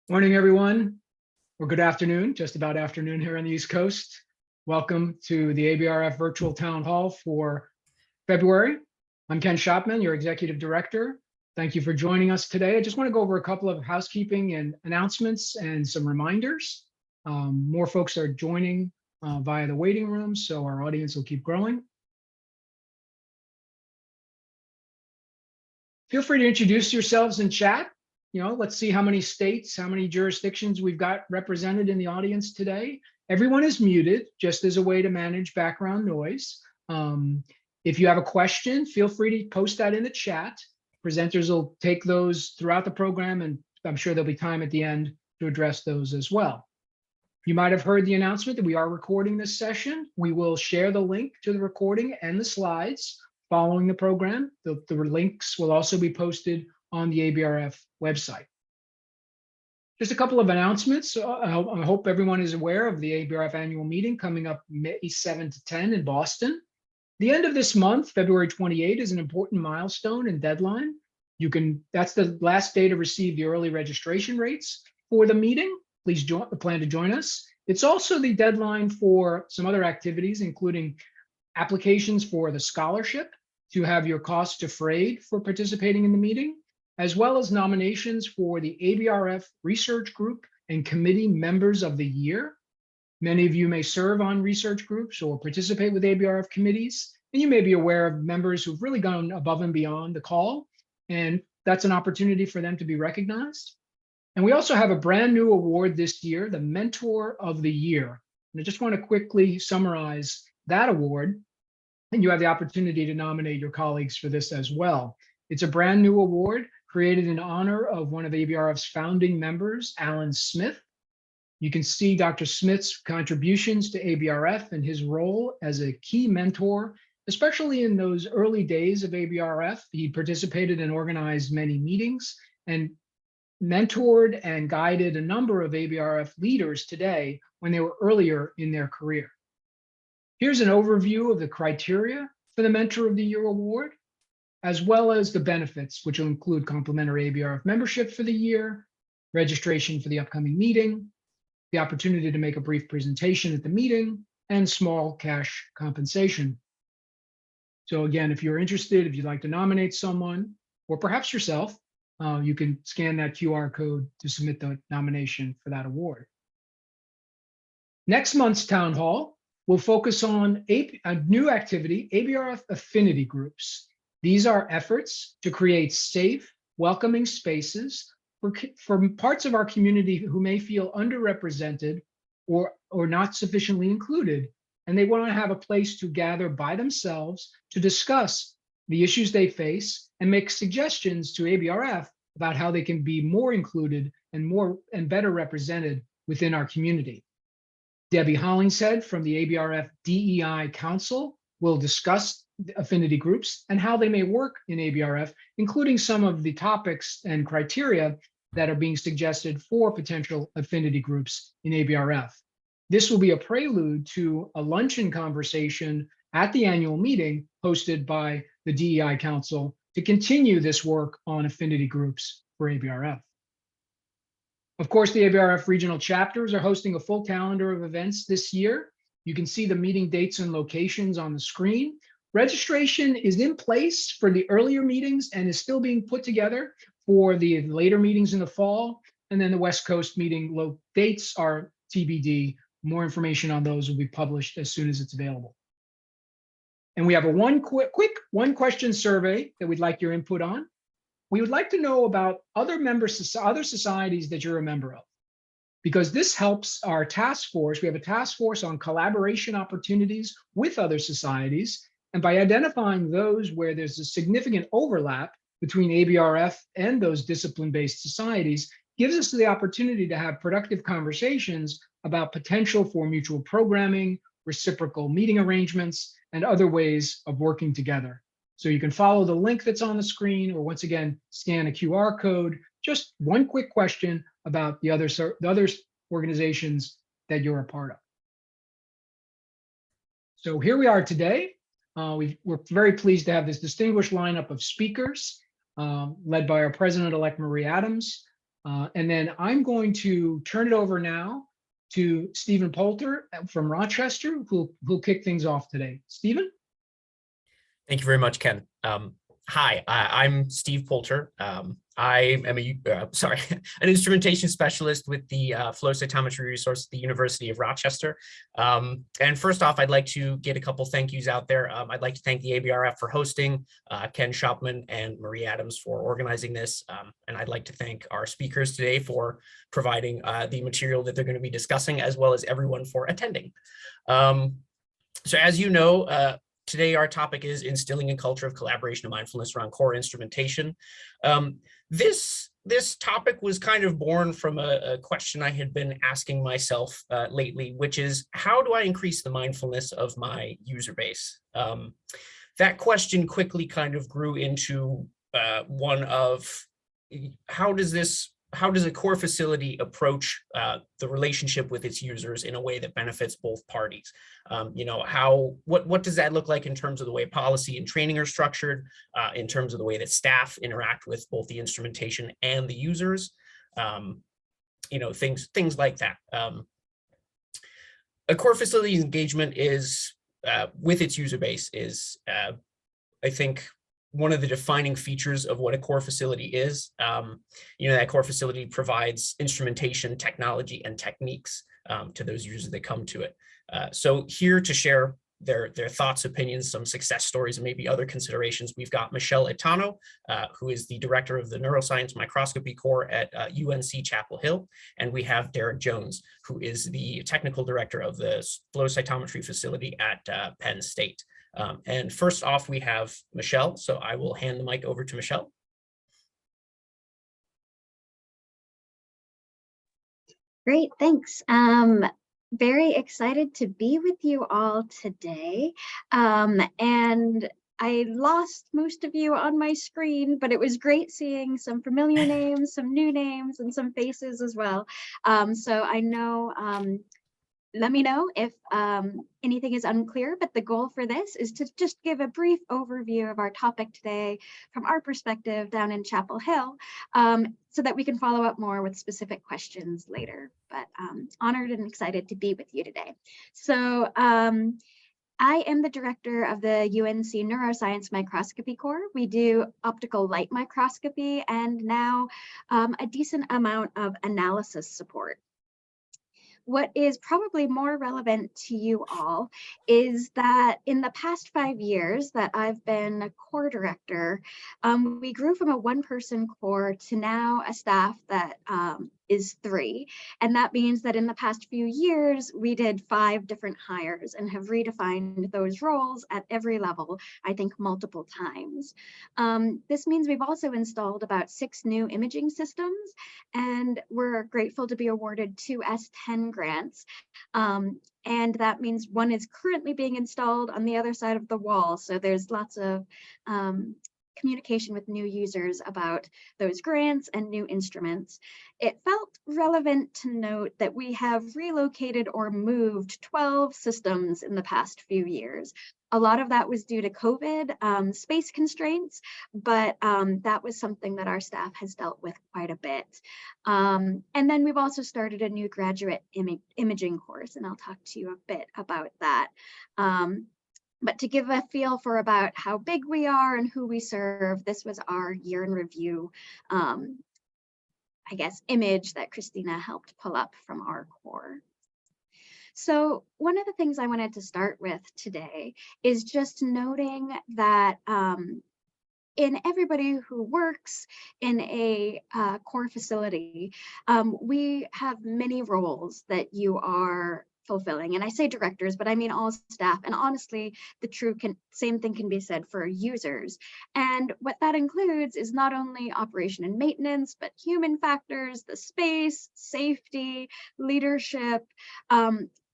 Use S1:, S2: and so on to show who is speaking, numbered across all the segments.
S1: Morning, everyone, or good afternoon, just about afternoon here on the East Coast. Welcome to the ABRF Virtual Town Hall for February. I'm Ken Shopman, your Executive Director. Thank you for joining us today. I just want to go over a couple of housekeeping and announcements and some reminders. More folks are joining via the waiting room, so our audience will keep growing. Feel free to introduce yourselves in chat. Let's see how many states, how many jurisdictions we've got represented in the audience today. Everyone is muted, just as a way to manage background noise. If you have a question, feel free to post that in the chat. Presenters will take those throughout the program, and I'm sure there'll be time at the end to address those as well. You might have heard the announcement that we are recording this session. We will share the link to the recording and the slides following the program. The links will also be posted on the ABRF website. Just a couple of announcements. I hope everyone is aware of the ABRF annual meeting coming up May 7 to 10 in Boston. The end of this month, February 28, is an important milestone and deadline. That's the last day to receive the early registration rates for the meeting. Please plan to join us. It's also the deadline for some other activities, including applications for the scholarship to have your costs defrayed for participating in the meeting, as well as nominations for the ABRF Research Group and Committee Members of the Year. Many of you may serve on research groups or participate with ABRF committees, and you may be aware of members who've really gone above and beyond the call, and that's an opportunity for them to be recognized. And we also have a brand new award this year, the Mentor of the Year. And I just want to quickly summarize that award, and you have the opportunity to nominate your colleagues for this as well. It's a brand new award created in honor of one of ABRF's founding members, Alan Smith. You can see Dr. Smith's contributions to ABRF and his role as a key mentor, especially in those early days of ABRF. He participated and organized many meetings and mentored and guided a number of ABRF leaders today when they were earlier in their career. Here's an overview of the criteria for the Mentor of the Year award, as well as the benefits, which will include complimentary ABRF membership for the year, registration for the upcoming meeting, the opportunity to make a brief presentation at the meeting, and small cash compensation. So again, if you're interested, if you'd like to nominate someone, or perhaps yourself, you can scan that QR code to submit the nomination for that award. Next month's town hall will focus on a new activity, ABRF affinity groups. These are efforts to create safe, welcoming spaces for parts of our community who may feel underrepresented or not sufficiently included, and they want to have a place to gather by themselves to discuss the issues they face and make suggestions to ABRF about how they can be more included and better represented within our community. Debbie Hollingshead from the ABRF DEI Council will discuss affinity groups and how they may work in ABRF, including some of the topics and criteria that are being suggested for potential affinity groups in ABRF. This will be a prelude to a luncheon conversation at the annual meeting hosted by the DEI Council to continue this work on affinity groups for ABRF. Of course, the ABRF regional chapters are hosting a full calendar of events this year. You can see the meeting dates and locations on the screen. Registration is in place for the earlier meetings and is still being put together for the later meetings in the fall. And then the West Coast meeting dates are TBD. More information on those will be published as soon as it's available. And we have a quick one-question survey that we'd like your input on. We would like to know about other societies that you're a member of, because this helps our task force. We have a task force on collaboration opportunities with other societies. And by identifying those where there's a significant overlap between ABRF and those discipline-based societies, gives us the opportunity to have productive conversations about potential for mutual programming, reciprocal meeting arrangements, and other ways of working together. So you can follow the link that's on the screen, or once again, scan a QR code. Just one quick question about the other organizations that you're a part of. So here we are today. We're very pleased to have this distinguished lineup of speakers led by our President-elect Marie Adams. And then I'm going to turn it over now to Stephen Poulter from Rochester, who'll kick things off today. Stephen?
S2: Thank you very much, Ken. Hi, I'm Steve Poulter. I am an instrumentation specialist with the flow cytometry resource at the University of Rochester. And first off, I'd like to get a couple thank yous out there. I'd like to thank the ABRF for hosting, Ken Shopman and Marie Adams for organizing this. And I'd like to thank our speakers today for providing the material that they're going to be discussing, as well as everyone for attending. So as you know, today, our topic is instilling a culture of collaboration and mindfulness around core instrumentation. This topic was kind of born from a question I had been asking myself lately, which is, how do I increase the mindfulness of my user base? That question quickly kind of grew into one of, how does a core facility approach the relationship with its users in a way that benefits both parties? What does that look like in terms of the way policy and training are structured, in terms of the way that staff interact with both the instrumentation and the users, things like that. A core facility's engagement is with its user base is, I think, one of the defining features of what a core facility is. That core facility provides instrumentation, technology, and techniques to those users that come to it. So here to share their thoughts, opinions, some success stories, and maybe other considerations, we've got Michelle Itano, who is the director of the Neuroscience Microscopy Core at UNC Chapel Hill. And we have Derek Jones, who is the technical director of the flow cytometry facility at Penn State. And first off, we have Michelle. So I will hand the mic over to Michelle.
S3: Great, thanks. Very excited to be with you all today. And I lost most of you on my screen, but it was great seeing some familiar names, some new names, and some faces as well. So I know, let me know if anything is unclear, but the goal for this is to just give a brief overview of our topic today from our perspective down in Chapel Hill, so that we can follow up more with specific questions later. But honored and excited to be with you today. So I am the director of the UNC Neuroscience Microscopy Core. We do optical light microscopy and now a decent amount of analysis support. What is probably more relevant to you all is that in the past 5 years that I've been a core director, we grew from a one-person core to now a staff that is 3. And that means that in the past few years, we did 5 different hires and have redefined those roles at every level, I think multiple times. This means we've also installed about 6 new imaging systems, and we're grateful to be awarded 2 S10 grants. And that means one is currently being installed on the other side of the wall. So there's lots of communication with new users about those grants and new instruments. It felt relevant to note that we have relocated or moved 12 systems in the past few years. A lot of that was due to COVID, space constraints, but that was something that our staff has dealt with quite a bit. And then we've also started a new graduate imaging course, and I'll talk to you a bit about that. But to give a feel for about how big we are and who we serve, this was our year in review, image that Christina helped pull up from our core. So one of the things I wanted to start with today is just noting that in everybody who works in a core facility, we have many roles that you are fulfilling. And I say directors, but I mean all staff. And honestly, same thing can be said for users. And what that includes is not only operation and maintenance, but human factors, the space, safety, leadership,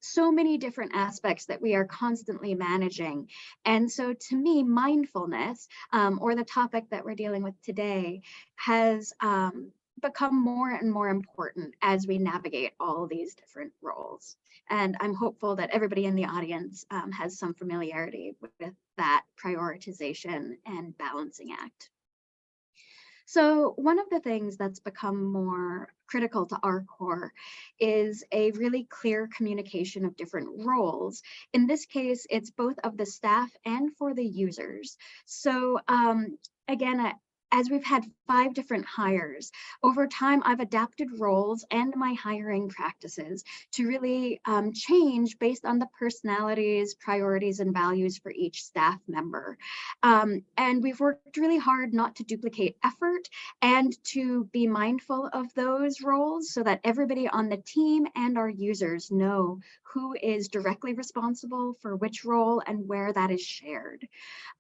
S3: so many different aspects that we are constantly managing. And so to me, mindfulness, or the topic that we're dealing with today, has become more and more important as we navigate all these different roles. And I'm hopeful that everybody in the audience has some familiarity with that prioritization and balancing act. So one of the things that's become more critical to our core is a really clear communication of different roles. In this case, it's both of the staff and for the users. So again, as we've had 5 different hires, over time, I've adapted roles and my hiring practices to really change based on the personalities, priorities, and values for each staff member. And we've worked really hard not to duplicate effort and to be mindful of those roles so that everybody on the team and our users know who is directly responsible for which role and where that is shared.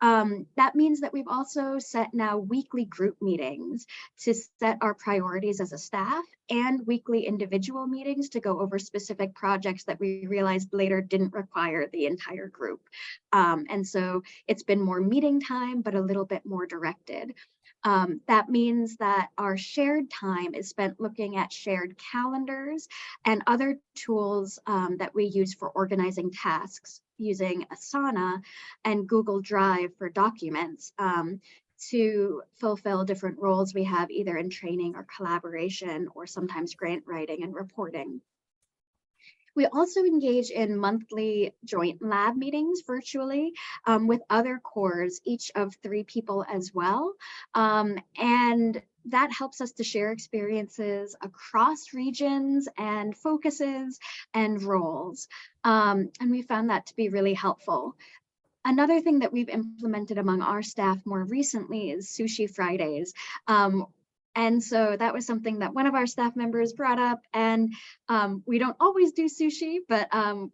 S3: That means that we've also set now weekly group meetings to set our priorities as a staff, and weekly individual meetings to go over specific projects that we realized later didn't require the entire group. And so it's been more meeting time, but a little bit more directed. That means that our shared time is spent looking at shared calendars and other tools that we use for organizing tasks, using Asana and Google Drive for documents to fulfill different roles we have either in training or collaboration, or sometimes grant writing and reporting. We also engage in monthly joint lab meetings virtually with other cores, each of 3 people as well. And that helps us to share experiences across regions and focuses and roles. And we found that to be really helpful. Another thing that we've implemented among our staff more recently is Sushi Fridays. And so that was something that one of our staff members brought up, and we don't always do sushi, but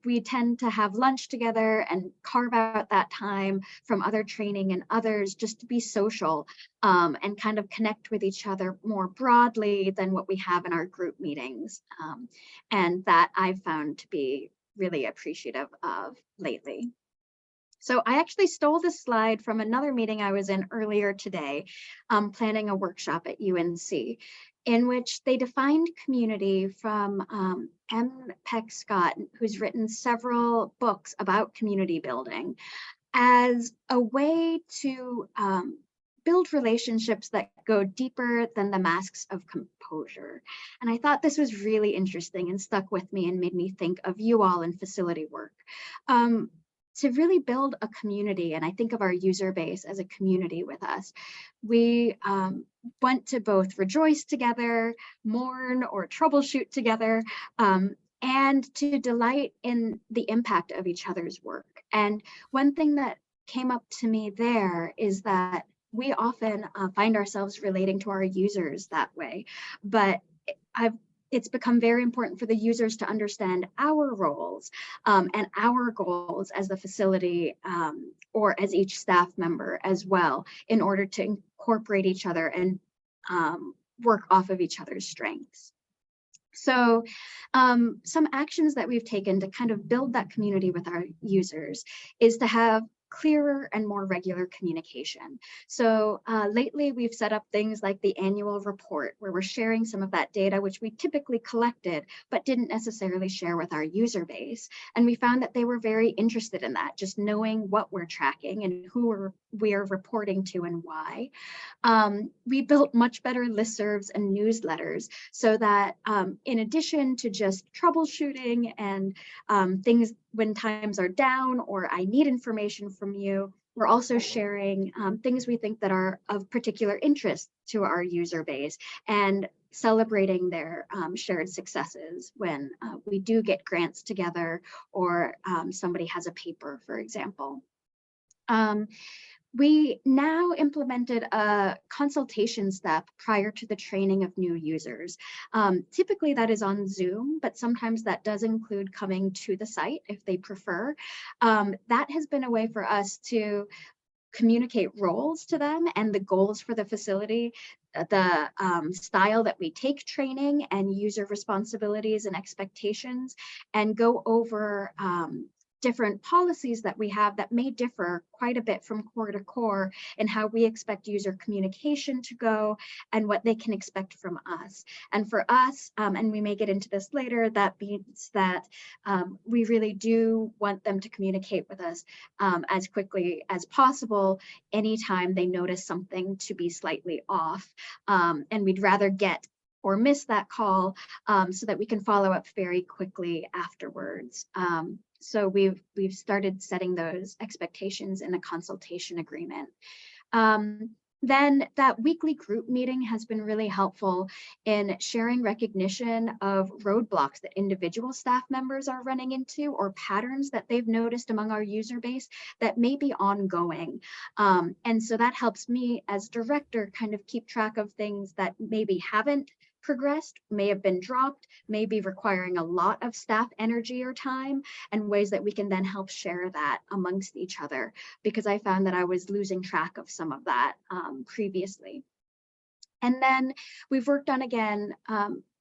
S3: we tend to have lunch together and carve out that time from other training and others just to be social and kind of connect with each other more broadly than what we have in our group meetings. And that I've found to be really appreciative of lately. So I actually stole this slide from another meeting I was in earlier today, planning a workshop at UNC, in which they defined community from M. Peck Scott, who's written several books about community building, as a way to build relationships that go deeper than the masks of composure. And I thought this was really interesting and stuck with me and made me think of you all in facility work. To really build a community, and I think of our user base as a community with us, we want to both rejoice together, mourn or troubleshoot together, and to delight in the impact of each other's work. And one thing that came up to me there is that we often find ourselves relating to our users that way, but it's become very important for the users to understand our roles and our goals as the facility or as each staff member as well, in order to incorporate each other and work off of each other's strengths. So some actions that we've taken to kind of build that community with our users is to have clearer and more regular communication. So lately we've set up things like the annual report, where we're sharing some of that data, which we typically collected, but didn't necessarily share with our user base. And we found that they were very interested in that, just knowing what we're tracking and who we're reporting to and why. We built much better listservs and newsletters so that in addition to just troubleshooting and things when times are down or I need information from you, we're also sharing things we think that are of particular interest to our user base and celebrating their shared successes when we do get grants together or somebody has a paper, for example. We now implemented a consultation step prior to the training of new users. Typically that is on Zoom, but sometimes that does include coming to the site if they prefer. That has been a way for us to communicate roles to them and the goals for the facility, the style that we take training and user responsibilities and expectations, and go over different policies that we have that may differ quite a bit from core to core in how we expect user communication to go and what they can expect from us. And for us, and we may get into this later, that means that we really do want them to communicate with us as quickly as possible anytime they notice something to be slightly off. And we'd rather get or miss that call so that we can follow up very quickly afterwards. So we've started setting those expectations in a consultation agreement. Then that weekly group meeting has been really helpful in sharing recognition of roadblocks that individual staff members are running into or patterns that they've noticed among our user base that may be ongoing. And so that helps me as director kind of keep track of things that maybe haven't progressed, may have been dropped, may be requiring a lot of staff energy or time, and ways that we can then help share that amongst each other, because I found that I was losing track of some of that previously. And then we've worked on, again,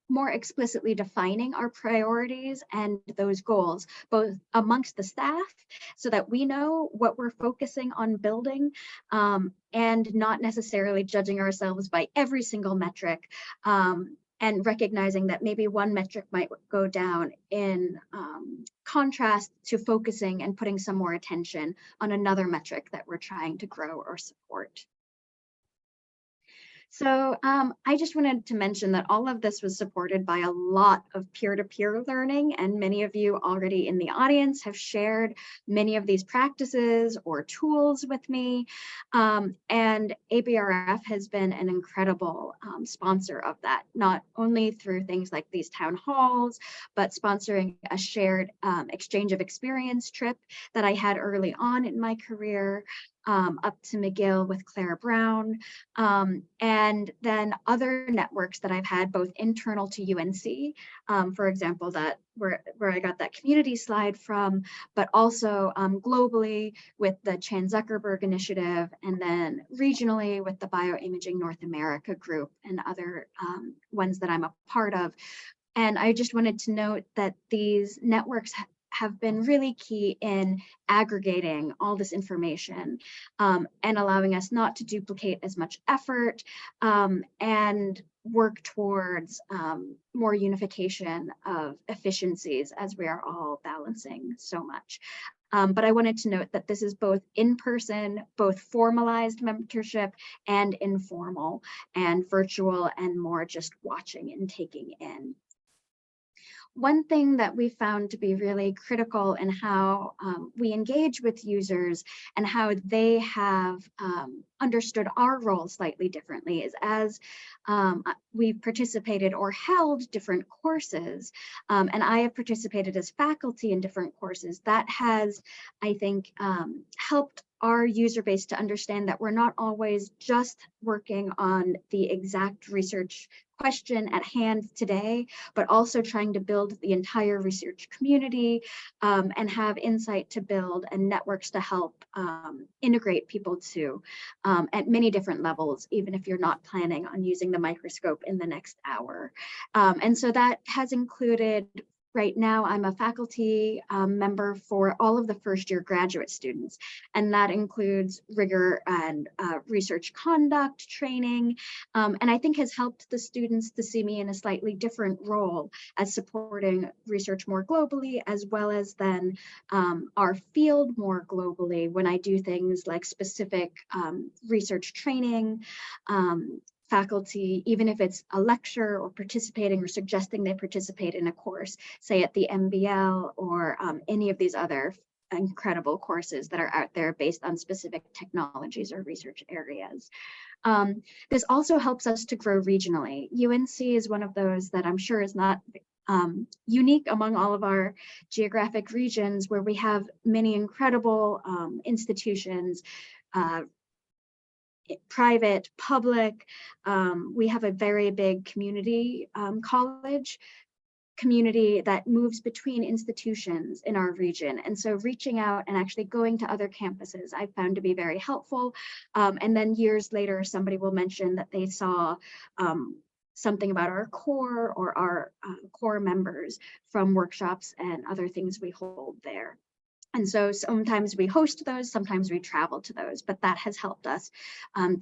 S3: more explicitly defining our priorities and those goals, both amongst the staff, so that we know what we're focusing on building, and not necessarily judging ourselves by every single metric, and recognizing that maybe one metric might go down in contrast to focusing and putting some more attention on another metric that we're trying to grow or support. So I just wanted to mention that all of this was supported by a lot of peer-to-peer learning, and many of you already in the audience have shared many of these practices or tools with me. And ABRF has been an incredible sponsor of that, not only through things like these town halls, but sponsoring a shared exchange of experience trip that I had early on in my career, up to McGill with Claire Brown, and then other networks that I've had both internal to UNC, for example, that where I got that community slide from, but also globally with the Chan Zuckerberg Initiative, and then regionally with the Bioimaging North America group and other ones that I'm a part of. And I just wanted to note that these networks have been really key in aggregating all this information, and allowing us not to duplicate as much effort, and work towards more unification of efficiencies as we are all balancing so much. But I wanted to note that this is both in-person, both formalized mentorship and informal and virtual and more just watching and taking in. One thing that we found to be really critical in how we engage with users and how they have understood our role slightly differently is as we participated or held different courses, and I have participated as faculty in different courses, that has, I think, helped our user base to understand that we're not always just working on the exact research question at hand today, but also trying to build the entire research community, and have insight to build and networks to help integrate people to at many different levels, even if you're not planning on using the microscope in the next hour. And so that has included, right now, I'm a faculty member for all of the first-year graduate students, and that includes rigor and research conduct training, and I think has helped the students to see me in a slightly different role as supporting research more globally, as well as then our field more globally when I do things like specific research training, faculty, even if it's a lecture or participating or suggesting they participate in a course, say at the MBL or any of these other incredible courses that are out there based on specific technologies or research areas. This also helps us to grow regionally. UNC is one of those that I'm sure is not unique among all of our geographic regions, where we have many incredible institutions, private, public. We have a very big community college community that moves between institutions in our region. And so reaching out and actually going to other campuses, I found to be very helpful. And then years later, somebody will mention that they saw something about our core or our core members from workshops and other things we hold there. And so sometimes we host those, sometimes we travel to those, but that has helped us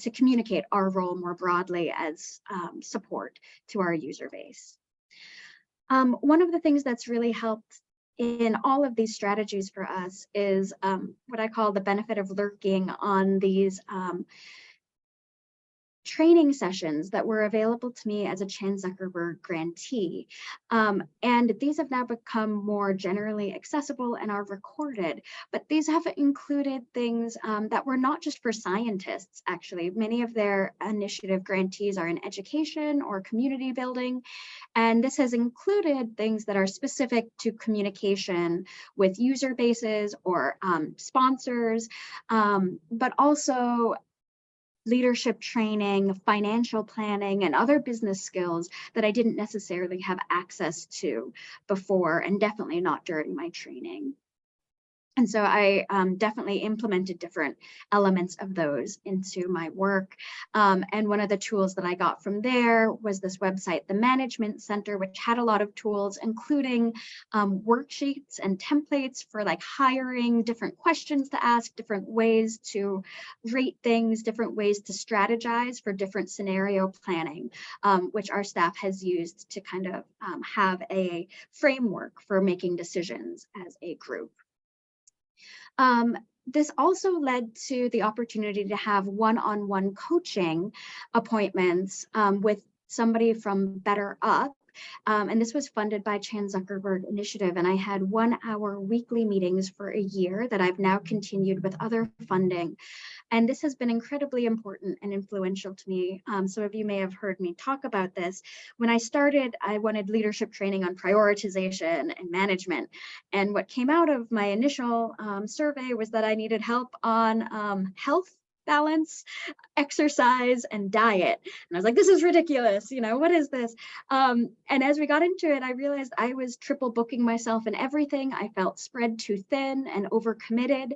S3: to communicate our role more broadly as support to our user base. One of the things that's really helped in all of these strategies for us is what I call the benefit of lurking on these training sessions that were available to me as a Chan Zuckerberg grantee. And these have now become more generally accessible and are recorded, but these have included things that were not just for scientists, actually. Many of their initiative grantees are in education or community building, and this has included things that are specific to communication with user bases or sponsors, but also leadership training, financial planning, and other business skills that I didn't necessarily have access to before, and definitely not during my training. And so I definitely implemented different elements of those into my work. And one of the tools that I got from there was this website, the Management Center, which had a lot of tools, including worksheets and templates for like hiring, different questions to ask, different ways to rate things, different ways to strategize for different scenario planning, which our staff has used to kind of have a framework for making decisions as a group. This also led to the opportunity to have one-on-one coaching appointments with somebody from Better Up. And this was funded by Chan Zuckerberg Initiative. And I had 1 hour weekly meetings for a year that I've now continued with other funding. And this has been incredibly important and influential to me. Some of you may have heard me talk about this. When I started, I wanted leadership training on prioritization and management. And what came out of my initial survey was that I needed help on health, balance, exercise, and diet. And I was like, this is ridiculous. You know, what is this? And as we got into it, I realized I was triple booking myself in everything. I felt spread too thin and overcommitted.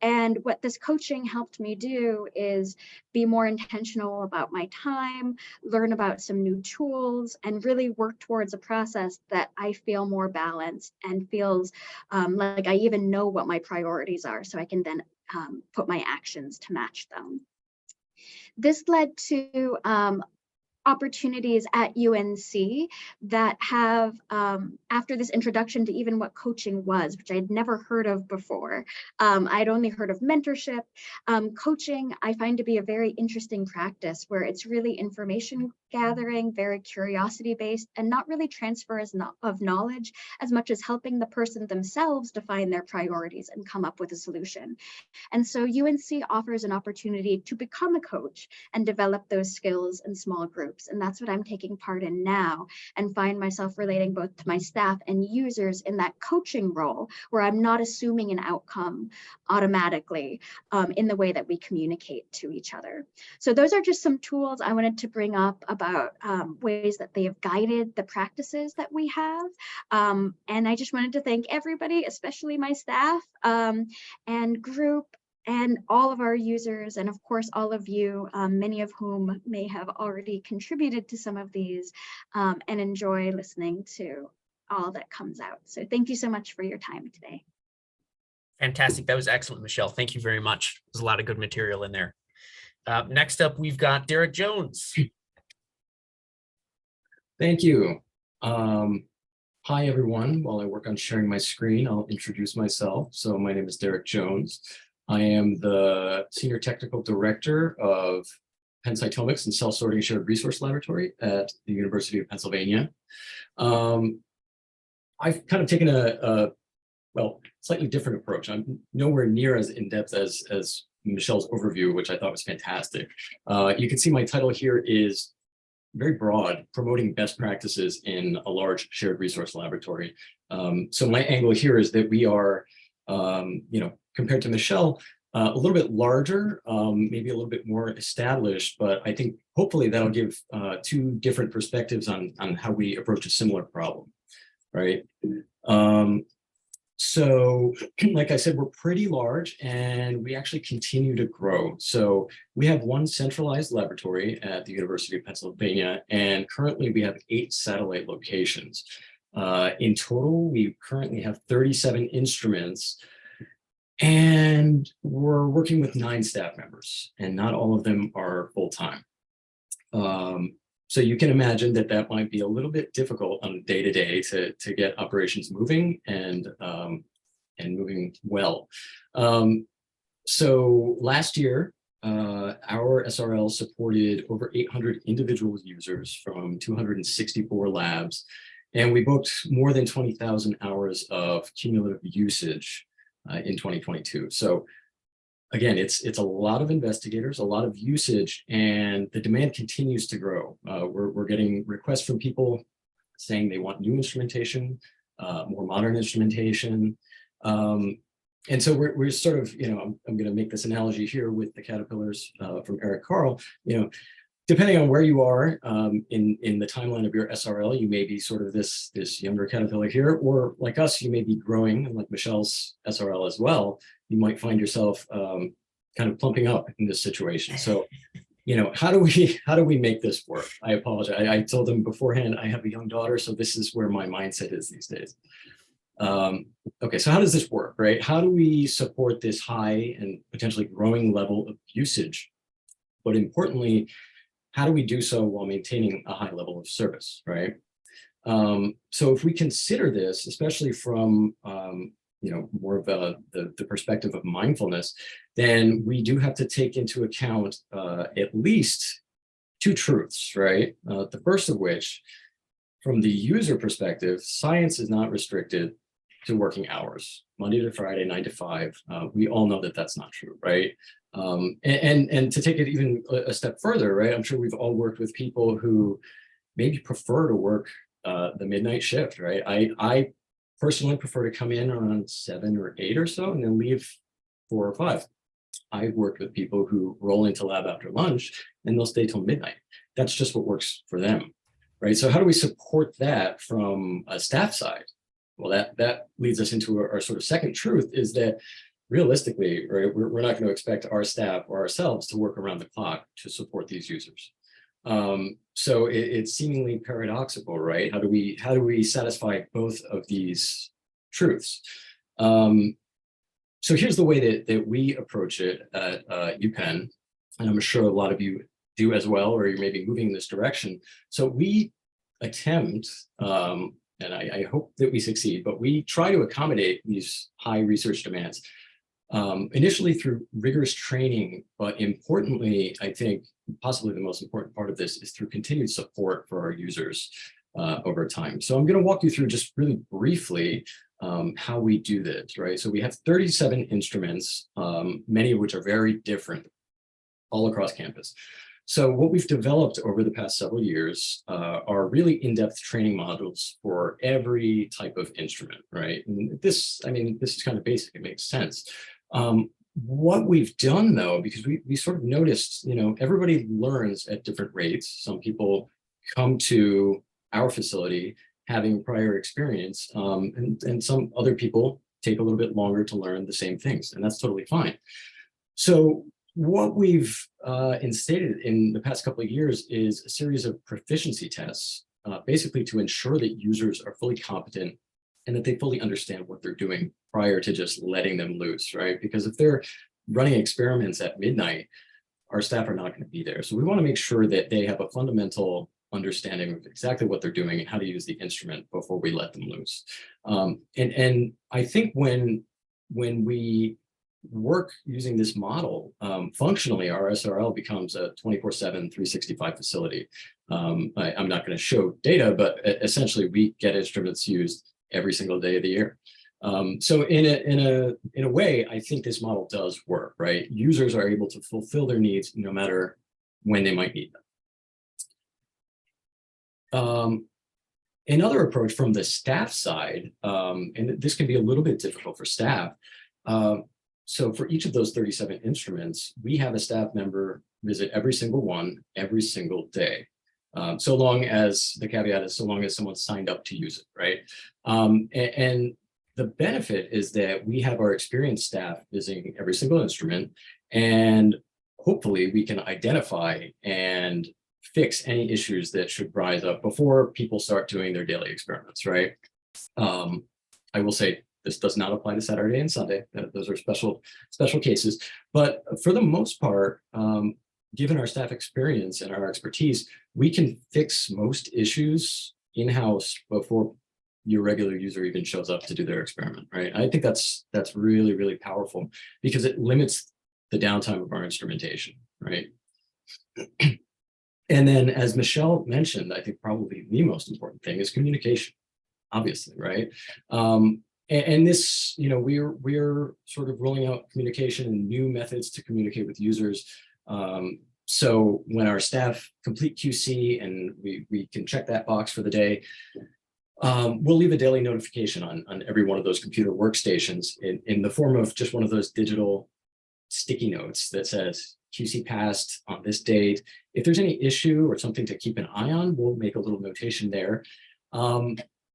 S3: And what this coaching helped me do is be more intentional about my time, learn about some new tools, and really work towards a process that I feel more balanced and feels like I even know what my priorities are, so I can then put my actions to match them. This led to opportunities at UNC that have, after this introduction to even what coaching was, which I'd never heard of before. I'd only heard of mentorship. Coaching, I find to be a very interesting practice where it's really information gathering, very curiosity-based, and not really transfers of knowledge as much as helping the person themselves define their priorities and come up with a solution. And so UNC offers an opportunity to become a coach and develop those skills in small groups. And that's what I'm taking part in now, and find myself relating both to my staff and users in that coaching role, where I'm not assuming an outcome automatically in the way that we communicate to each other. So those are just some tools I wanted to bring up about ways that they have guided the practices that we have. And I just wanted to thank everybody, especially my staff and group, and all of our users, and of course all of you, many of whom may have already contributed to some of these, and enjoy listening to all that comes out. So thank you so much for your time today.
S2: Fantastic. That was excellent, Michelle. Thank you very much. There's a lot of good material in there. Next up, we've got Derek Jones.
S4: Thank you. Hi, everyone. While I work on sharing my screen, I'll introduce myself. So my name is Derek Jones. I am the Senior Technical Director of Penscytomics and Cell Sorting Shared Resource Laboratory at the University of Pennsylvania. I've kind of taken a slightly different approach. I'm nowhere near as in-depth as Michelle's overview, which I thought was fantastic. You can see my title here is very broad, promoting best practices in a large shared resource laboratory. So my angle here is that we are, compared to Michelle, a little bit larger, maybe a little bit more established, but I think hopefully that'll give two different perspectives on how we approach a similar problem, right? So like I said, we're pretty large and we actually continue to grow. So we have one centralized laboratory at the University of Pennsylvania, and currently we have 8 satellite locations. In total, we currently have 37 instruments. And we're working with 9 staff members, and not all of them are full-time. So you can imagine that that might be a little bit difficult on day-to-day to get operations moving and moving well. So last year, our SRL supported over 800 individual users from 264 labs, and we booked more than 20,000 hours of cumulative usage in 2022. So again, it's a lot of investigators, a lot of usage, and the demand continues to grow. We're getting requests from people saying they want new instrumentation, more modern instrumentation. And so we're sort of, I'm going to make this analogy here with the caterpillars from Eric Carl. Depending on where you are in the timeline of your SRL, you may be sort of this younger caterpillar here, or like us, you may be growing, and like Michelle's SRL as well. You might find yourself kind of plumping up in this situation. So, how do we make this work? I apologize. I told them beforehand I have a young daughter, so this is where my mindset is these days. Okay, so how does this work, right? How do we support this high and potentially growing level of usage? But importantly, how do we do so while maintaining a high level of service, right? So if we consider this, especially from more of the perspective of mindfulness, then we do have to take into account at least 2 truths, right? The first of which, from the user perspective, science is not restricted to working hours, Monday to Friday, 9 to 5. We all know that that's not true, right? And to take it even a step further, right? I'm sure we've all worked with people who maybe prefer to work the midnight shift, right? I personally prefer to come in around 7 or 8 or so and then leave 4 or 5. I've worked with people who roll into lab after lunch and they'll stay till midnight. That's just what works for them, right? So how do we support that from a staff side? Well, that leads us into our sort of second truth, is that realistically, right, we're not going to expect our staff or ourselves to work around the clock to support these users. So it's seemingly paradoxical, right? How do we satisfy both of these truths? So here's the way that we approach it at UPenn, and I'm sure a lot of you do as well, or you're maybe moving in this direction. So we attempt, and I hope that we succeed, but we try to accommodate these high research demands, initially through rigorous training, but importantly, I think possibly the most important part of this is through continued support for our users over time. So I'm going to walk you through just really briefly how we do this, right? So we have 37 instruments, many of which are very different all across campus. So what we've developed over the past several years are really in-depth training modules for every type of instrument, right? And this is kind of basic, it makes sense. What we've done though, because we sort of noticed, everybody learns at different rates. Some people come to our facility having prior experience, and some other people take a little bit longer to learn the same things, and that's totally fine. So what we've instated in the past couple of years is a series of proficiency tests, basically to ensure that users are fully competent and that they fully understand what they're doing prior to just letting them loose, right? Because if they're running experiments at midnight, our staff are not going to be there. So we want to make sure that they have a fundamental understanding of exactly what they're doing and how to use the instrument before we let them loose. And I think when we work using this model, functionally, our SRL becomes a 24/7, 365 facility. I'm not going to show data, but essentially we get instruments used every single day of the year. So in a way, I think this model does work, right? Users are able to fulfill their needs no matter when they might need them. Another approach from the staff side, and this can be a little bit difficult for staff. So for each of those 37 instruments, we have a staff member visit every single one every single day. So long as, the caveat is so long as someone signed up to use it, right? And the benefit is that we have our experienced staff visiting every single instrument, and hopefully we can identify and fix any issues that should rise up before people start doing their daily experiments, right? I will say This does not apply to Saturday and Sunday. Those are special cases. But for the most part, given our staff experience and our expertise, we can fix most issues in-house before your regular user even shows up to do their experiment, right? I think that's really, really powerful because it limits the downtime of our instrumentation, right? And then, as Michelle mentioned, I think probably the most important thing is communication, obviously, right? And this, we're sort of rolling out communication and new methods to communicate with users. So when our staff complete QC and we can check that box for the day, we'll leave a daily notification on every one of those computer workstations in the form of just one of those digital sticky notes that says QC passed on this date. If there's any issue or something to keep an eye on, we'll make a little notation there.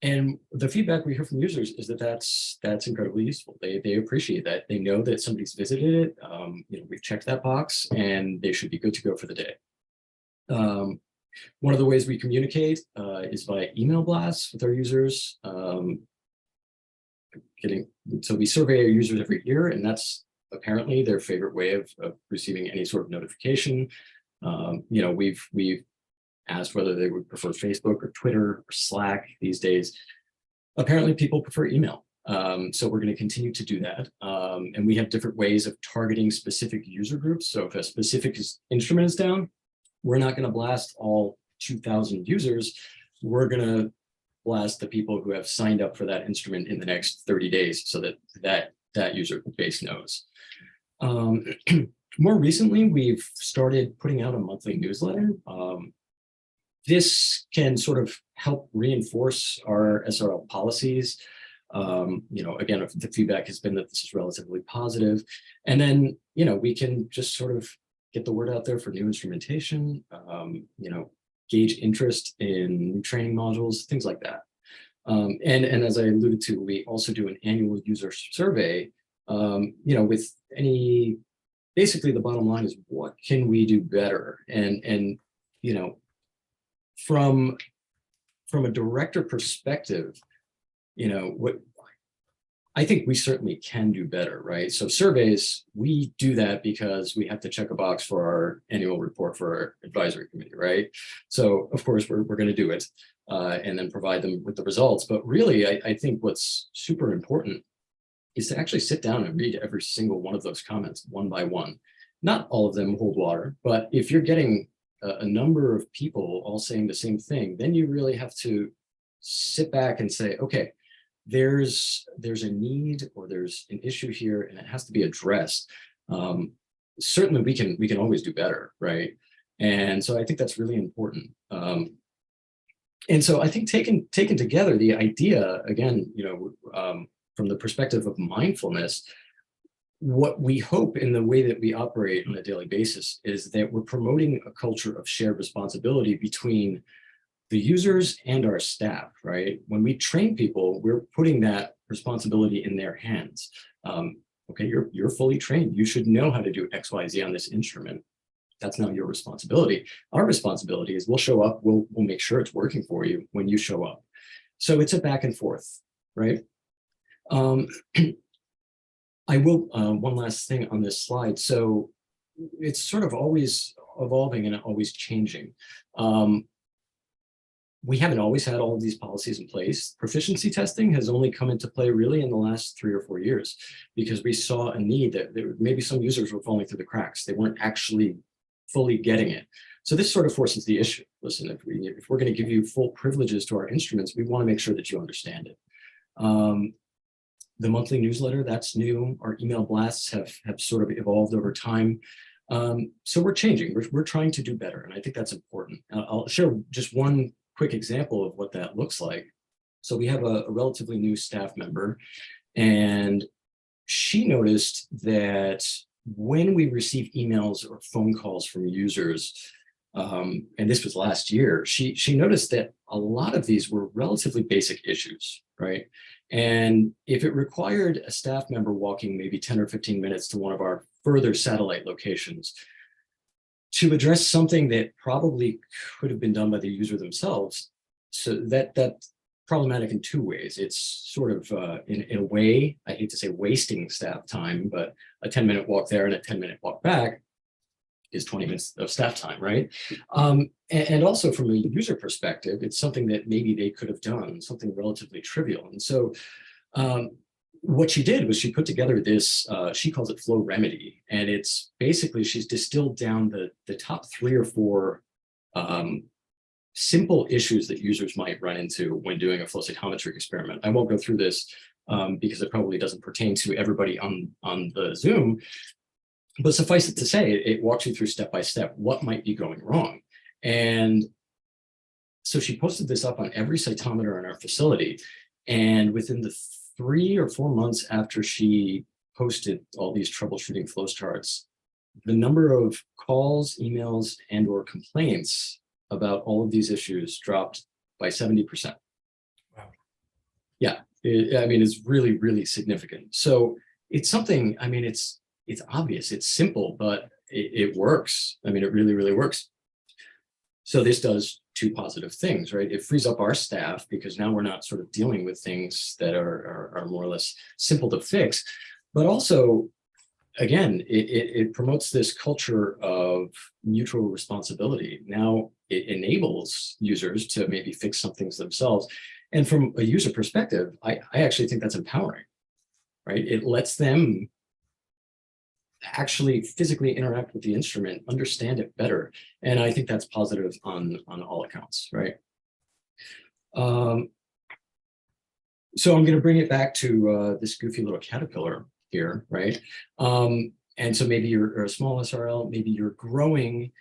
S4: And the feedback we hear from users is that that's incredibly useful. They appreciate that. They know that somebody's visited it. We've checked that box and they should be good to go for the day. One of the ways we communicate is via email blasts with our users. So we survey our users every year, and that's apparently their favorite way of receiving any sort of notification. We've asked whether they would prefer Facebook or Twitter or Slack these days. Apparently people prefer email. So we're going to continue to do that. And we have different ways of targeting specific user groups. So if a specific instrument is down, we're not going to blast all 2,000 users. We're going to blast the people who have signed up for that instrument in the next 30 days so that user base knows. More recently, we've started putting out a monthly newsletter. This can sort of help reinforce our SRL policies. Again, if the feedback has been that this is relatively positive, and then, we can just sort of get the word out there for new instrumentation, gauge interest in new training modules, things like that. And as I alluded to, we also do an annual user survey, with basically the bottom line is what can we do better? And from a director perspective, what I think we certainly can do better, right? So surveys, we do that because we have to check a box for our annual report for our advisory committee, right? So of course we're going to do it and then provide them with the results. But really, I think what's super important is to actually sit down and read every single one of those comments one by one. Not all of them hold water, but if you're getting a number of people all saying the same thing, then you really have to sit back and say, okay, there's a need or there's an issue here and it has to be addressed. Certainly we can always do better, right? And so I think that's really important. And so I think taken together, the idea, again, from the perspective of mindfulness, what we hope in the way that we operate on a daily basis is that we're promoting a culture of shared responsibility between the users and our staff, right? When we train people, we're putting that responsibility in their hands. Okay, you're fully trained. You should know how to do X, Y, Z on this instrument. That's not your responsibility. Our responsibility is we'll show up, we'll make sure it's working for you when you show up. So it's a back and forth, right? I will, one last thing on this slide. So it's sort of always evolving and always changing. We haven't always had all of these policies in place. Proficiency testing has only come into play really in the last 3 or 4 years because we saw a need that maybe some users were falling through the cracks. They weren't actually fully getting it. So this sort of forces the issue. Listen, if we're going to give you full privileges to our instruments, we want to make sure that you understand it. The monthly newsletter, that's new. Our email blasts have sort of evolved over time. So we're changing. We're trying to do better, and I think that's important. I'll share just one quick example of what that looks like. So we have a relatively new staff member, and she noticed that when we receive emails or phone calls from users, and this was last year, she noticed that a lot of these were relatively basic issues, right? And if it required a staff member walking maybe 10 or 15 minutes to one of our further satellite locations to address something that probably could have been done by the user themselves, so that problematic in two ways. It's sort of, in a way, I hate to say wasting staff time, but a 10-minute walk there and a 10-minute walk back is 20 minutes of staff time, right? And also from a user perspective, it's something that maybe they could have done, something relatively trivial. And so what she did was she put together this, she calls it Flow Remedy. And it's basically, she's distilled down the top 3 or 4 simple issues that users might run into when doing a flow cytometry experiment. I won't go through this because it probably doesn't pertain to everybody on the Zoom, but suffice it to say, it walks you through step by step what might be going wrong. And so she posted this up on every cytometer in our facility. And within the 3 or 4 months after she posted all these troubleshooting flow charts, the number of calls, emails, and or complaints about all of these issues dropped by 70%.
S2: Wow.
S4: Yeah, I mean, it's really, really significant. So it's something, I mean, it's obvious, it's simple, but it works. I mean, it really, really works. So this does 2 positive things, right? It frees up our staff because now we're not sort of dealing with things that are more or less simple to fix, but also, again, it promotes this culture of mutual responsibility. Now it enables users to maybe fix some things themselves. And from a user perspective, I actually think that's empowering, right? It lets them actually physically interact with the instrument, understand it better. And I think that's positive on all accounts, right? So I'm going to bring it back to this goofy little caterpillar here, right? And so maybe you're a small SRL, maybe you're growing.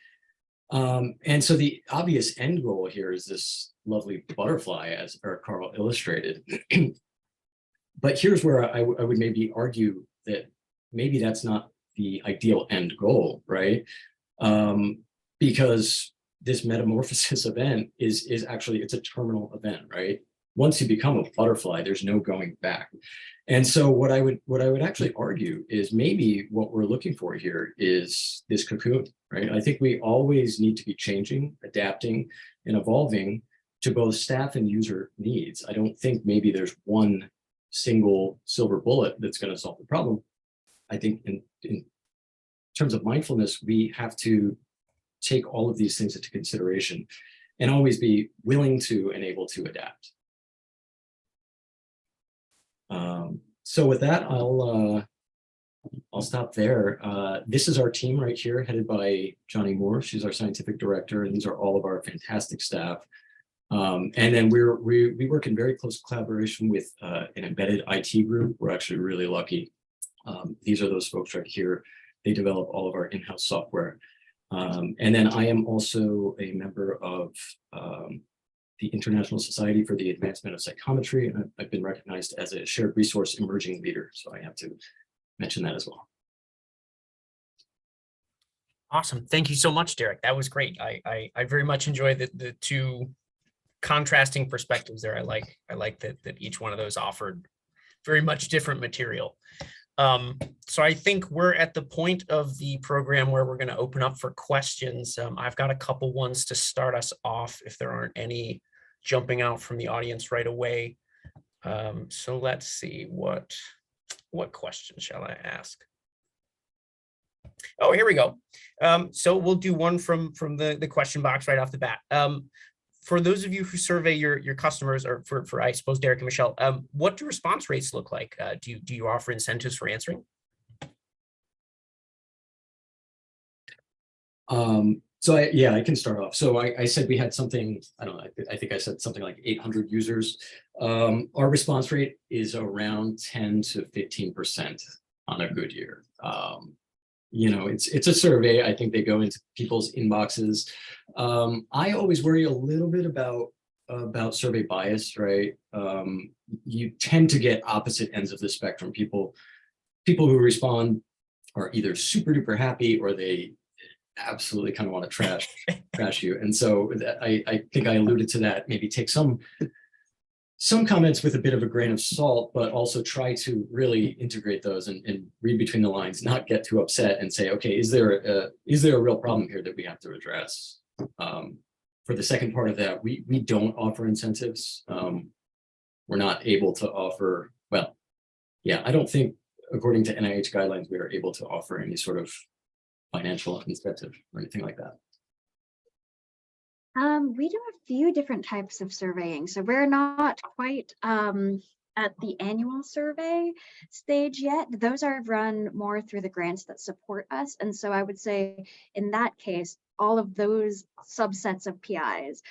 S4: And so the obvious end goal here is this lovely butterfly, as Eric Carl illustrated. But here's where I would maybe argue that maybe that's not the ideal end goal, right? Because this metamorphosis event is actually, it's a terminal event, right? Once you become a butterfly, there's no going back. And so what I would actually argue is maybe what we're looking for here is this cocoon, right? I think we always need to be changing, adapting, and evolving to both staff and user needs. I don't think maybe there's one single silver bullet that's going to solve the problem. I think in terms of mindfulness, we have to take all of these things into consideration and always be willing to and able to adapt. So with that, I'll stop there. This is our team right here, headed by Johnny Moore. She's our scientific director, and these are all of our fantastic staff. And then we work in very close collaboration with an embedded IT group. We're actually really lucky. These are those folks right here. They develop all of our in-house software. And then I am also a member of the International Society for the Advancement of Psychometry, and I've been recognized as a shared resource emerging leader. So I have to mention that as well.
S2: Awesome. Thank you so much, Derek. That was great. I very much enjoyed the 2 contrasting perspectives there. I like that each one of those offered very much different material. So I think we're at the point of the program where we're going to open up for questions. I've got a couple ones to start us off if there aren't any jumping out from the audience right away. So let's see, what question shall I ask? Oh, here we go. So we'll do one from the question box right off the bat. For those of you who survey your customers, or for I suppose Derek and Michelle, what do response rates look like? Do you offer incentives for answering?
S4: So I can start off. So I said we had something, I don't know, I think I said something like 800 users. Our response rate is around 10 to 15% on a good year. You know, it's a survey. I think they go into people's inboxes. I always worry a little bit about survey bias, right? You tend to get opposite ends of the spectrum. People who respond are either super duper happy or they absolutely kind of want to trash you. And so I think I alluded to that. Maybe take some comments with a bit of a grain of salt, but also try to really integrate those and read between the lines, not get too upset and say, okay, is there a real problem here that we have to address? For the second part of that, we don't offer incentives. we're not able to offer, well, yeah, I don't think, according to NIH guidelines, we are able to offer any sort of financial incentive or anything like that.
S3: We do a few different types of surveying. So we're not quite at the annual survey stage yet. Those are run more through the grants that support us. And so I would say in that case, all of those subsets of PIs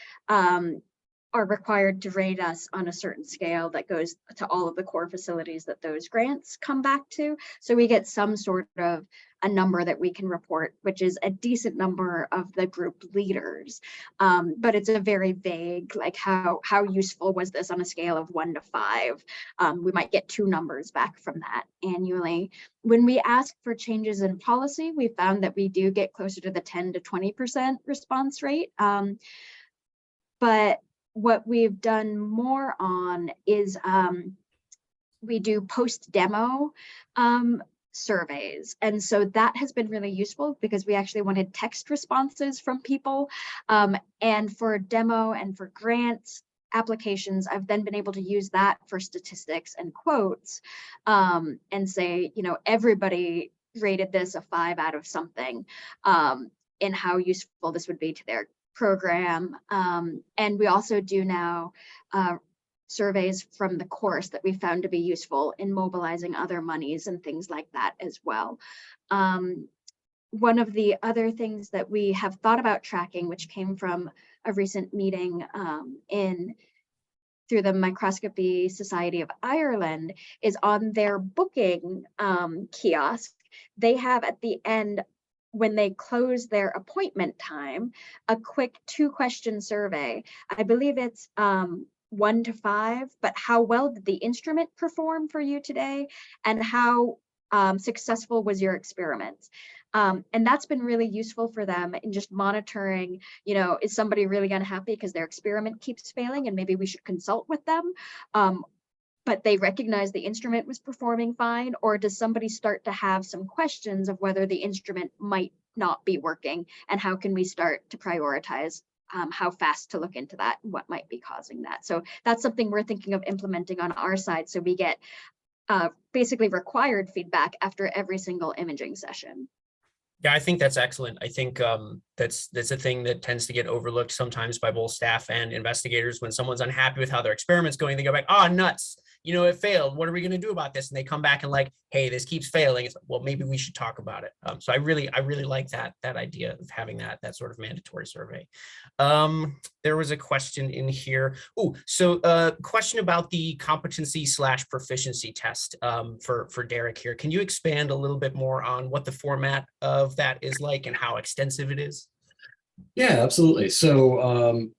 S3: are required to rate us on a certain scale that goes to all of the core facilities that those grants come back to. So we get some sort of a number that we can report, which is a decent number of the group leaders. But it's a very vague, like how useful was this on a scale of 1 to 5? We might get 2 numbers back from that annually. When we ask for changes in policy, we found that we do get closer to the 10 to 20% response rate. But what we've done more on is we do post-demo surveys. And so that has been really useful because we actually wanted text responses from people. And for demo and for grants applications, I've then been able to use that for statistics and quotes and say, you know, everybody rated this a 5 out of something and how useful this would be to their program. And we also do now surveys from the course that we found to be useful in mobilizing other monies and things like that as well. One of the other things that we have thought about tracking, which came from a recent meeting through the Microscopy Society of Ireland, is on their booking kiosk. They have at the end, when they close their appointment time, a quick 2-question survey. I believe it's 1 to 5, but how well did the instrument perform for you today? And how successful was your experiment? And that's been really useful for them in just monitoring, you know, is somebody really unhappy because their experiment keeps failing and maybe we should consult with them? But they recognize the instrument was performing fine, or does somebody start to have some questions of whether the instrument might not be working, and how can we start to prioritize how fast to look into that, what might be causing that? So that's something we're thinking of implementing on our side, so we get basically required feedback after every single imaging session.
S2: Yeah, I think that's excellent. I think that's a thing that tends to get overlooked sometimes by both staff and investigators. When someone's unhappy with how their experiment's going, they go back, "Oh, nuts, you know, it failed. What are we going to do about this?" And they come back and like, "Hey, this keeps failing." It's like, well, maybe we should talk about it. So I really like that idea of having that sort of mandatory survey. There was a question in here. Oh, so question about the competency/proficiency test for Derek here. Can you expand a little bit more on what the format of that is like and how extensive it is?
S4: Yeah, absolutely. So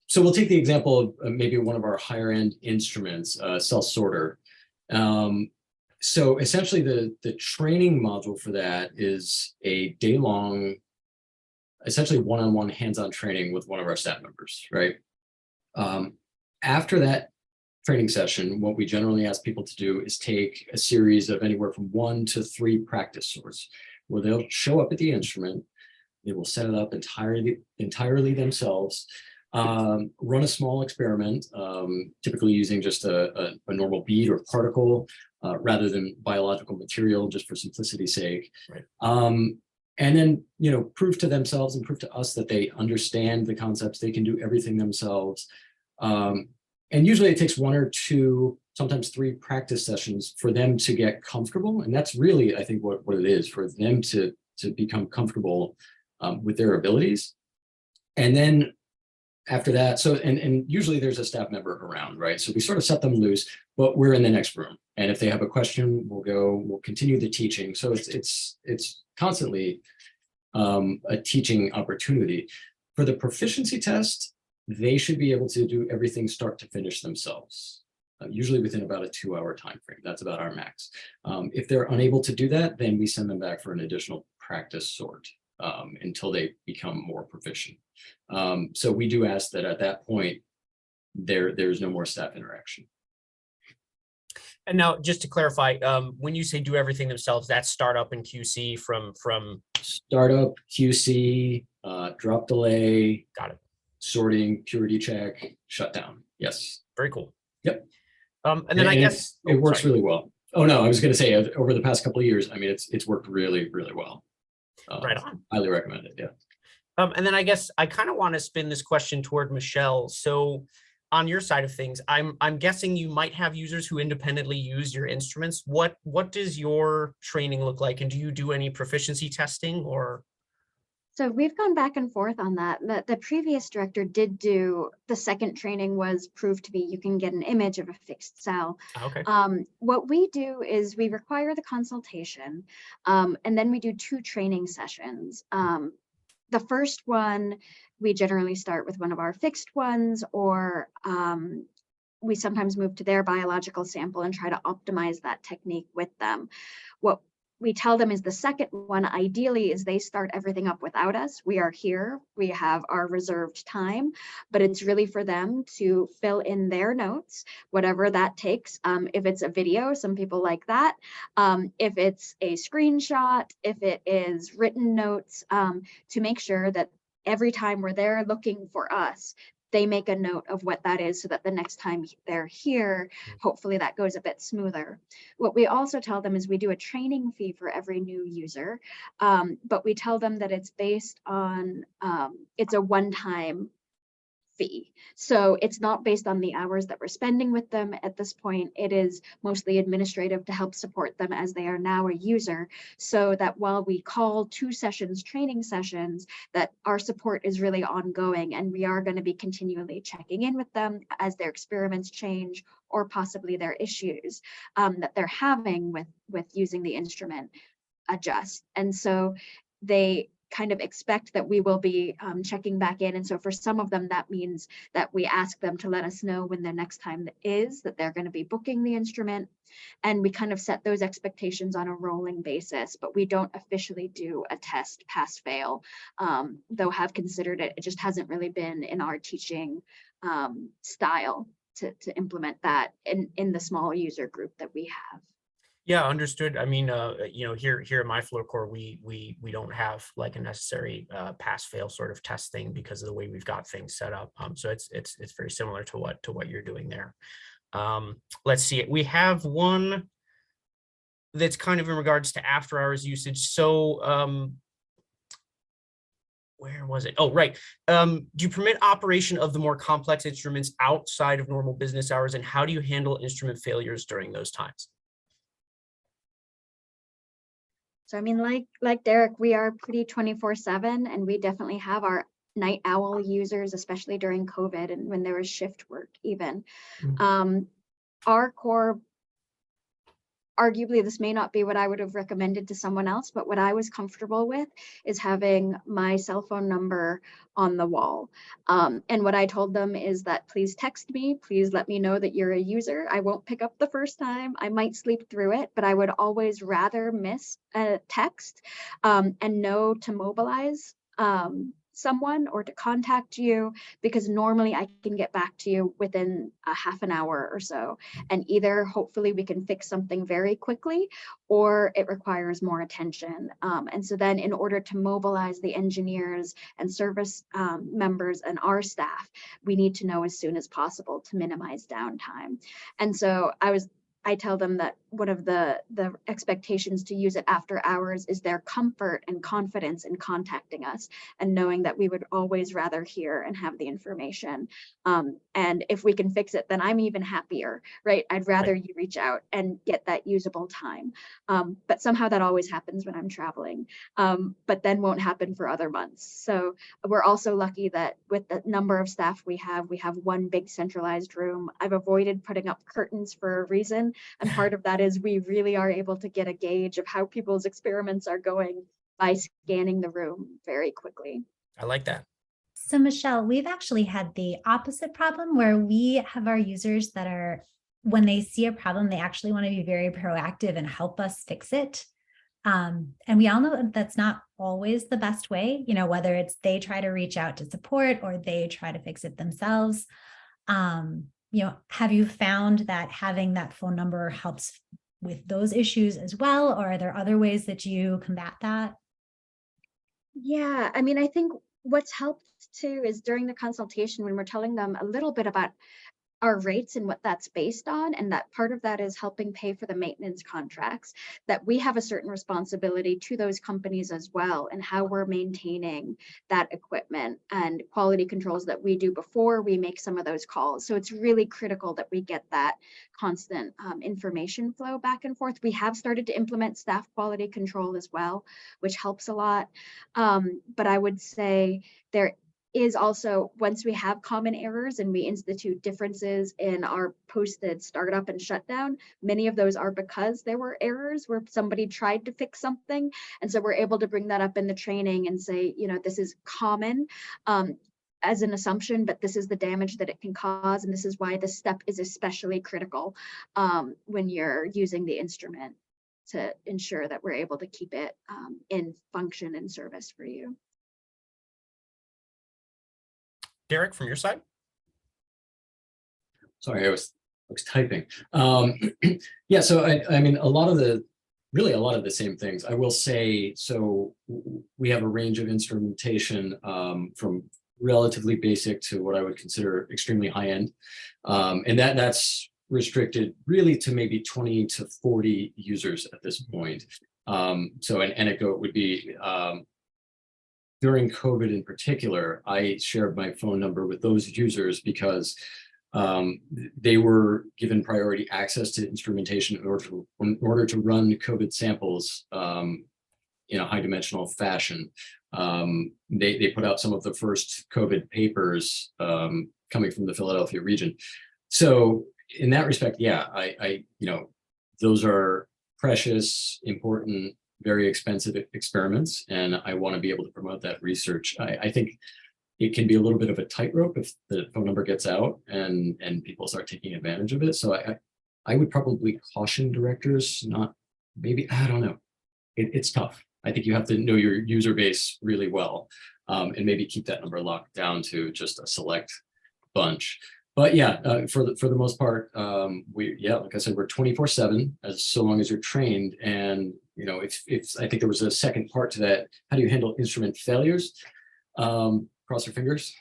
S4: so we'll take the example of maybe one of our higher end instruments, cell sorter. So essentially the training module for that is a day-long, essentially one-on-one hands-on training with one of our staff members, right? After that training session, what we generally ask people to do is take a series of anywhere from 1 to 3 practice sorts, where they'll show up at the instrument, they will set it up entirely themselves, run a small experiment, typically using just a normal bead or particle rather than biological material, just for simplicity's sake.
S2: Right.
S4: And then, you know, prove to themselves and prove to us that they understand the concepts, they can do everything themselves. And usually it takes 1 or 2, sometimes 3 practice sessions for them to get comfortable. And that's really, I think, what it is, for them to become comfortable with their abilities. And then after that, so, and usually there's a staff member around, right? So we sort of set them loose, but we're in the next room. And if they have a question, we'll continue the teaching. So it's constantly a teaching opportunity. For the proficiency test, they should be able to do everything start to finish themselves, usually within about a 2-hour time frame. That's about our max. If they're unable to do that, then we send them back for an additional practice sort until they become more proficient. So we do ask that at that point, there's no more staff interaction.
S2: And now, just to clarify, when you say do everything themselves, that's startup and QC from
S4: startup, QC, drop delay.
S2: Got it.
S4: Sorting, purity check, shutdown. Yes.
S2: Very cool.
S4: Yep.
S2: And then I guess
S4: it works really well. Oh no, I was going to say over the past couple of years, I mean, it's worked really, really well.
S2: Right on.
S4: Highly recommend it. Yeah.
S2: And then I guess I kind of want to spin this question toward Michelle. So on your side of things, I'm guessing you might have users who independently use your instruments. What does your training look like? And do you do any proficiency testing or?
S3: So we've gone back and forth on that. The previous director did do, the second training was proved to be, you can get an image of a fixed cell.
S2: Okay.
S3: What we do is we require the consultation, and then we do 2 training sessions. The first one, we generally start with one of our fixed ones, or we sometimes move to their biological sample and try to optimize that technique with them. What we tell them is the second one, ideally, is they start everything up without us. We are here, we have our reserved time, but it's really for them to fill in their notes, whatever that takes. If it's a video, some people like that. If it's a screenshot, if it is written notes, to make sure that every time we're there looking for us, they make a note of what that is so that the next time they're here, hopefully that goes a bit smoother. What we also tell them is we do a training fee for every new user, but we tell them that it's based on, it's a one-time fee. So it's not based on the hours that we're spending with them at this point. It is mostly administrative to help support them as they are now a user, so that while we call 2 sessions training sessions, that our support is really ongoing, and we are going to be continually checking in with them as their experiments change or possibly their issues that they're having with using the instrument adjust. And so they kind of expect that we will be checking back in. And so for some of them, that means that we ask them to let us know when the next time is that they're going to be booking the instrument. And we kind of set those expectations on a rolling basis, but we don't officially do a test pass fail, though have considered it. It just hasn't really been in our teaching style to implement that in the small user group that we have.
S2: Yeah, understood. I mean, here at my floor core, we don't have like a necessary pass fail sort of testing because of the way we've got things set up. So it's very similar to what you're doing there. Let's see. We have one that's kind of in regards to after hours usage. So where was it? Oh, right. Do you permit operation of the more complex instruments outside of normal business hours, and how do you handle instrument failures during those times?
S3: So I mean, like Derek, we are pretty 24/7, and we definitely have our night owl users, especially during COVID and when there was shift work even. Our core, arguably this may not be what I would have recommended to someone else, but what I was comfortable with is having my cell phone number on the wall. And what I told them is that please text me, please let me know that you're a user. I won't pick up the first time, I might sleep through it, but I would always rather miss a text and know to mobilize someone or to contact you, because normally I can get back to you within a half an hour or so, and either hopefully we can fix something very quickly or it requires more attention. And so then in order to mobilize the engineers and service members and our staff, we need to know as soon as possible to minimize downtime. And so I tell them that one of the expectations to use it after hours is their comfort and confidence in contacting us and knowing that we would always rather hear and have the information. And if we can fix it, then I'm even happier, right? I'd rather you reach out and get that usable time. But somehow that always happens when I'm traveling, but then won't happen for other months. So we're also lucky that with the number of staff we have one big centralized room. I've avoided putting up curtains for a reason. And part of that is we really are able to get a gauge of how people's experiments are going by scanning the room very quickly.
S2: I like that.
S5: So Michelle, we've actually had the opposite problem where we have our users that are, when they see a problem, they actually want to be very proactive and help us fix it. And we all know that that's not always the best way, whether it's they try to reach out to support or they try to fix it themselves. Have you found that having that phone number helps with those issues as well? Or are there other ways that you combat that?
S3: Yeah, I mean, I think what's helped too is during the consultation when we're telling them a little bit about our rates and what that's based on, and that part of that is helping pay for the maintenance contracts, that we have a certain responsibility to those companies as well, and how we're maintaining that equipment and quality controls that we do before we make some of those calls. So it's really critical that we get that constant information flow back and forth. We have started to implement staff quality control as well, which helps a lot. But I would say there is also, once we have common errors and we institute differences in our posted startup and shutdown, many of those are because there were errors where somebody tried to fix something. And so we're able to bring that up in the training and say, you know, this is common as an assumption, but this is the damage that it can cause. And this is why this step is especially critical when you're using the instrument to ensure that we're able to keep it in function and service for you.
S2: Derek, from your side?
S4: Sorry, I was typing. Yeah, so I mean, really a lot of the same things. I will say, so we have a range of instrumentation from relatively basic to what I would consider extremely high end. And that's restricted really to maybe 20 to 40 users at this point. So an anecdote would be, during COVID in particular, I shared my phone number with those users because they were given priority access to instrumentation in order to run COVID samples in a high dimensional fashion. They put out some of the first COVID papers coming from the Philadelphia region. So in that respect, yeah, I those are precious, important, very expensive experiments, and I want to be able to promote that research. I think it can be a little bit of a tightrope if the phone number gets out and people start taking advantage of it. So I would probably caution directors, not maybe, I don't know. It's tough. I think you have to know your user base really well and maybe keep that number locked down to just a select bunch. But yeah, for the most part, like I said, we're 24/7 as so long as you're trained. And you know, if I think there was a second part to that, how do you handle instrument failures? Cross your fingers,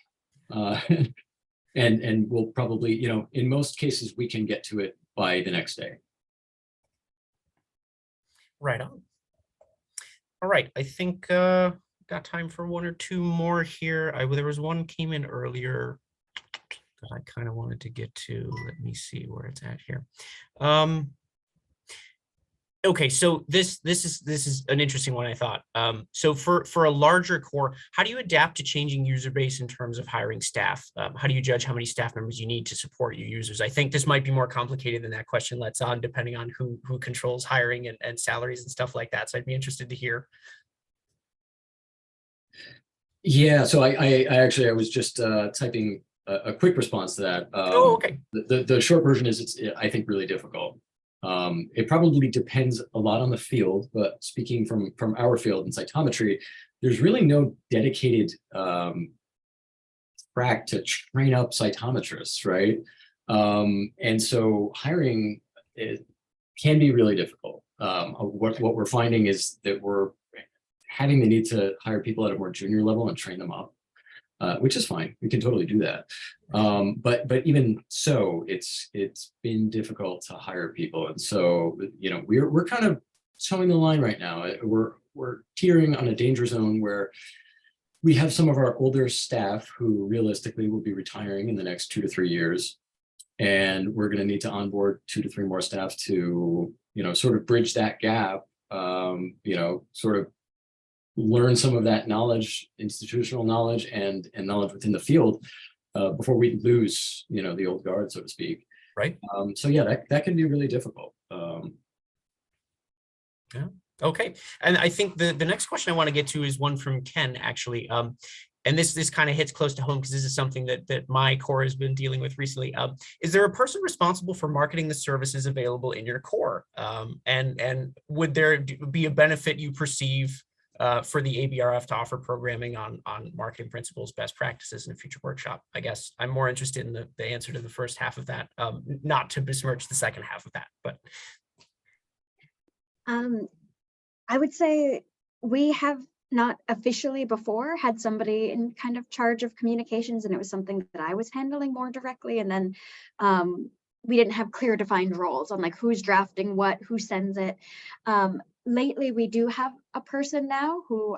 S4: and we'll probably, you know, in most cases we can get to it by the next day.
S2: Right on. All right, I think got time for one or two more here. There was one came in earlier that I kind of wanted to get to. Let me see where it's at here. Okay, so this is an interesting one, I thought. So for a larger core, how do you adapt to changing user base in terms of hiring staff? How do you judge how many staff members you need to support your users? I think this might be more complicated than that question lets on, depending on who controls hiring and salaries and stuff like that. So I'd be interested to hear. Yeah,
S4: so I was just typing a quick response to that.
S2: Oh, okay.
S4: The short version is it's, I think, really difficult. It probably depends a lot on the field, but speaking from our field in cytometry, there's really no dedicated track to train up cytometrists, right? And so hiring can be really difficult. What we're finding is that we're having the need to hire people at a more junior level and train them up. Which is fine. We can totally do that. But even so, it's been difficult to hire people. And so, you know, we're kind of towing the line right now. We're teetering on a danger zone where we have some of our older staff who realistically will be retiring in the next 2 to 3 years. And we're going to need to onboard 2 to 3 more staff to, you know, sort of bridge that gap, you know, sort of learn some of that knowledge, institutional knowledge and knowledge within the field before we lose, you know, the old guard, so to speak.
S2: Right.
S4: So yeah, that can be really difficult.
S2: Yeah. Okay. And I think the next question I want to get to is one from Ken, actually. And this kind of hits close to home because this is something that my core has been dealing with recently. Is there a person responsible for marketing the services available in your core? And would there be a benefit you perceive for the ABRF to offer programming on marketing principles, best practices in a future workshop? I guess I'm more interested in the answer to the first half of that, not to besmirch the second half of that, but.
S3: I would say we have not officially before had somebody in kind of charge of communications, and it was something that I was handling more directly. And then we didn't have clear defined roles on like who's drafting what, who sends it. Lately, we do have a person now who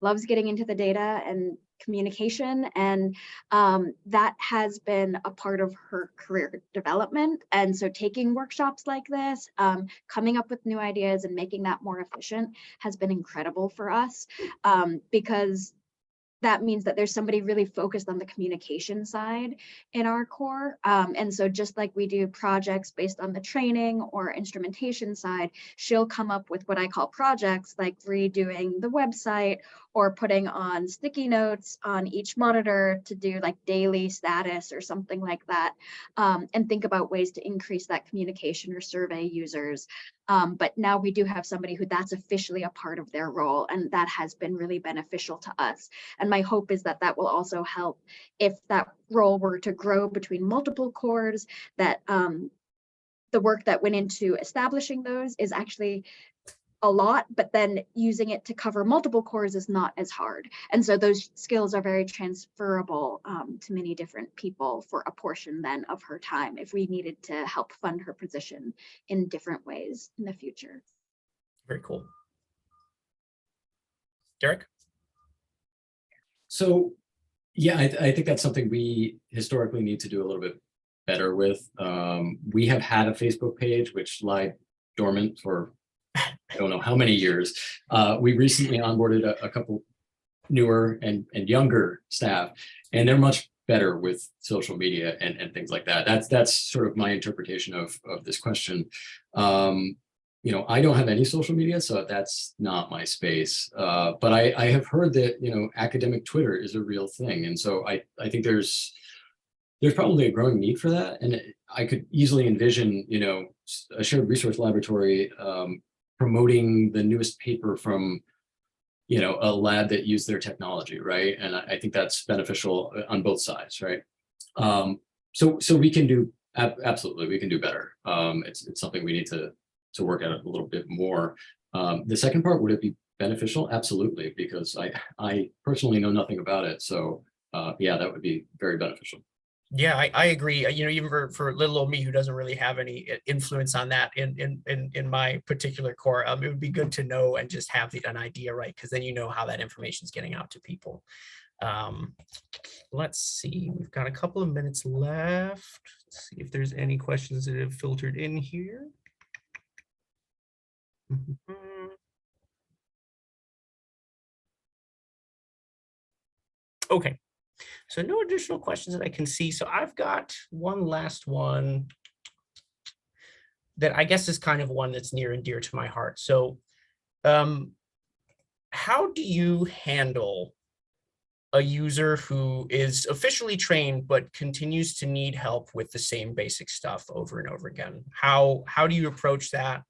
S3: loves getting into the data and communication, and that has been a part of her career development. And so taking workshops like this, coming up with new ideas and making that more efficient has been incredible for us, because that means that there's somebody really focused on the communication side in our core. And so just like we do projects based on the training or instrumentation side, she'll come up with what I call projects, like redoing the website or putting on sticky notes on each monitor to do like daily status or something like that, and think about ways to increase that communication or survey users. But now we do have somebody who that's officially a part of their role, and that has been really beneficial to us. And my hope is that that will also help if that role were to grow between multiple cores, that the work that went into establishing those is actually a lot, but then using it to cover multiple cores is not as hard. And so those skills are very transferable to many different people for a portion then of her time if we needed to help fund her position in different ways in the future.
S2: Very cool. Derek?
S4: So, yeah, I think that's something we historically need to do a little bit better with. We have had a Facebook page which lied dormant for I don't know how many years. We recently onboarded a couple newer and younger staff, and they're much better with social media and things like that. That's sort of my interpretation of this question. You know, I don't have any social media, so that's not my space. But I have heard that, you know, academic Twitter is a real thing. And so I think there's probably a growing need for that. And I could easily envision, you know, a shared resource laboratory promoting the newest paper from, you know, a lab that used their technology, right? And I think that's beneficial on both sides, right? So we can do, absolutely, we can do better. It's something we need to work at a little bit more. The second part, would it be beneficial? Absolutely, because I personally know nothing about it. So yeah, that would be very beneficial.
S2: Yeah, I agree. You know, even for little old me who doesn't really have any influence on that in my particular core, it would be good to know and just have an idea, right? Because then you know how that information is getting out to people. Let's see, we've got a couple of minutes left. Let's see if there's any questions that have filtered in here. Okay. So no additional questions that I can see. So I've got one last one that I guess is kind of one that's near and dear to my heart. So how do you handle a user who is officially trained but continues to need help with the same basic stuff over and over again? How do you approach that?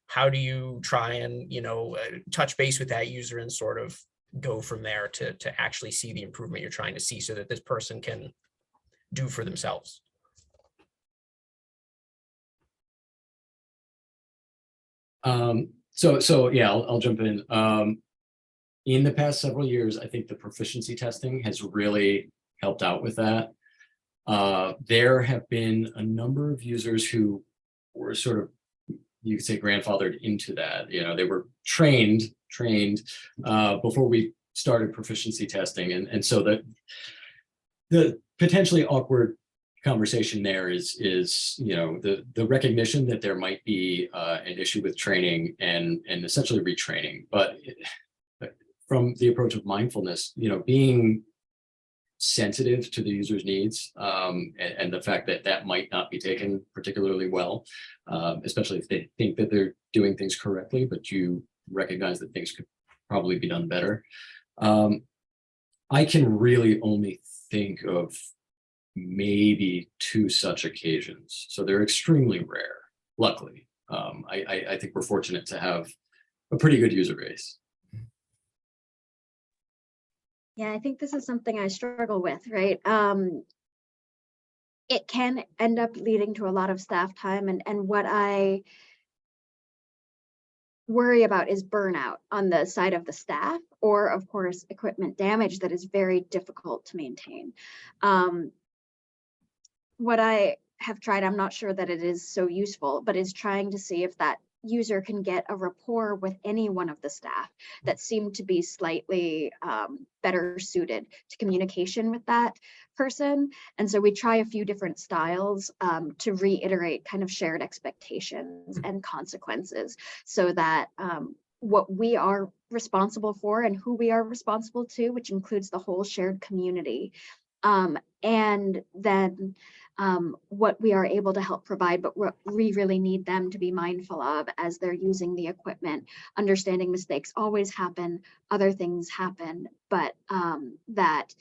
S2: How do you try and, you know, touch base with that user and sort of go from there to actually see the improvement you're trying to see so that this person can do for themselves?
S4: So yeah, I'll jump in. In the past several years, I think the proficiency testing has really helped out with that. There have been a number of users who were sort of, you could say, grandfathered into that. You know, they were trained before we started proficiency testing, and so the potentially awkward conversation there is you know, the recognition that there might be an issue with training and essentially retraining. But from the approach of mindfulness, you know, being sensitive to the user's needs, and the fact that that might not be taken particularly well, especially if they think that they're doing things correctly, but you recognize that things could probably be done better. I can really only think of maybe 2 such occasions. So they're extremely rare, luckily. I think we're fortunate to have a pretty good user base.
S3: Yeah, I think this is something I struggle with, right? It can end up leading to a lot of staff time, and what I worry about is burnout on the side of the staff, or of course, equipment damage that is very difficult to maintain. What I have tried, I'm not sure that it is so useful, but is trying to see if that user can get a rapport with any one of the staff that seem to be slightly better suited to communication with that person. And so we try a few different styles to reiterate kind of shared expectations and consequences, so that what we are responsible for and who we are responsible to, which includes the whole shared community, and then what we are able to help provide, but what we really need them to be mindful of as they're using the equipment, understanding mistakes always happen, other things happen, but that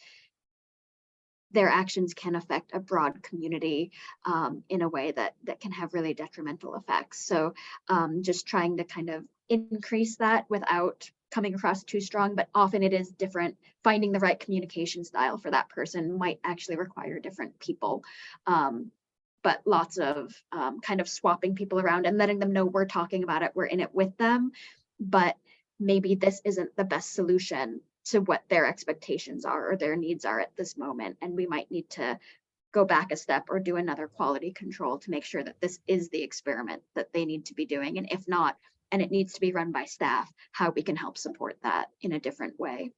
S3: their actions can affect a broad community in a way that can have really detrimental effects. So just trying to kind of increase that without coming across too strong, but often it is different. Finding the right communication style for that person might actually require different people. But lots of kind of swapping people around and letting them know we're talking about it, we're in it with them, but maybe this isn't the best solution to what their expectations are or their needs are at this moment. And we might need to go back a step or do another quality control to make sure that this is the experiment that they need to be doing. And if not, and it needs to be run by staff, how we can help support that in a different way.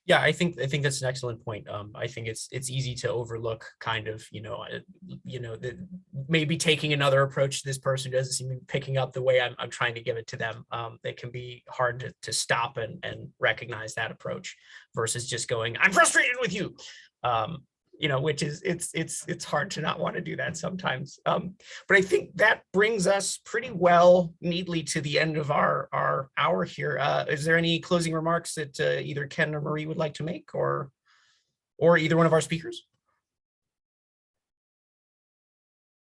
S2: Yeah, I think that's an excellent point. I think it's easy to overlook kind of, that maybe taking another approach to this person doesn't seem to be picking up the way I'm trying to give it to them. It can be hard to stop and recognize that approach versus just going, I'm frustrated with you. Which is it's hard to not want to do that sometimes. But I think that brings us pretty well neatly to the end of our hour here. Is there any closing remarks that either Ken or Marie would like to make, or either one of our speakers?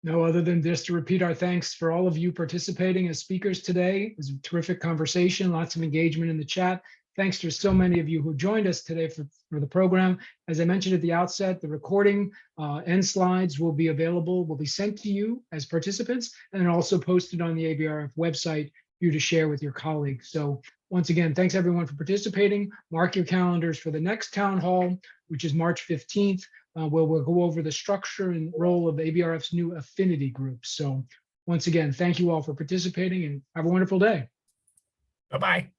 S1: No, other than just to repeat our thanks for all of you participating as speakers today. It was a terrific conversation, lots of engagement in the chat. Thanks to so many of you who joined us today for the program. As I mentioned at the outset, the recording and slides will be sent to you as participants, and also posted on the ABRF website for you to share with your colleagues. So once again, thanks everyone for participating. Mark your calendars for the next town hall, which is March 15th, where we'll go over the structure and role of ABRF's new affinity groups. So once again, thank you all for participating and have a wonderful day.
S2: Bye-bye.